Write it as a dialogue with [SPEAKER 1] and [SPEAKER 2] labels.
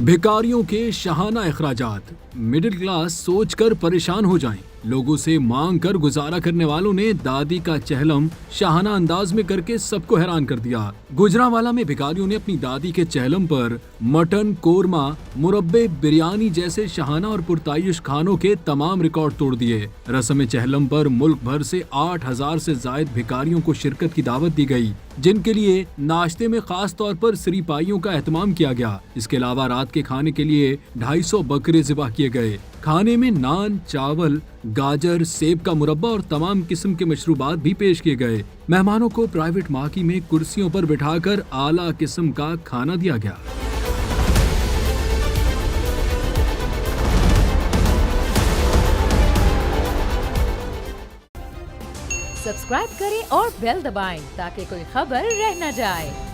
[SPEAKER 1] भिखारियों के Shahana अखराजात, middle class सोचकर परेशान हो जाएं। लोगों से मांग कर गुजारा करने वालों ने दादी का चहलम शाहाना अंदाज में करके सबको हैरान कर दिया। गुजरांवाला में भिखारियों ने अपनी दादी के चहलम पर मटन, कोरमा, मुरब्बे, बिरयानी जैसे शाहाना और पुरतायुश खानों के तमाम रिकॉर्ड तोड़ दिए। रस्म चहलम पर मुल्क भर से 8,000 से जायद भिखारियों को शिरकत की दावत दी गई, जिनके लिए नाश्ते में खास तौर पर सरीपाइयों का एहतमाम किया गया। इसके अलावा रात के खाने के लिए 250 बकरे ज़िबा किए गए। खाने में नान, चावल, गाजर, सेब का मुरब्बा और तमाम किस्म के मशरूबात भी पेश किए गए। मेहमानों को प्राइवेट माकी में कुर्सियों पर बिठाकर आला किस्म का खाना दिया गया।
[SPEAKER 2] सब्सक्राइब करें और बेल दबाएं ताकि कोई खबर रह न जाए।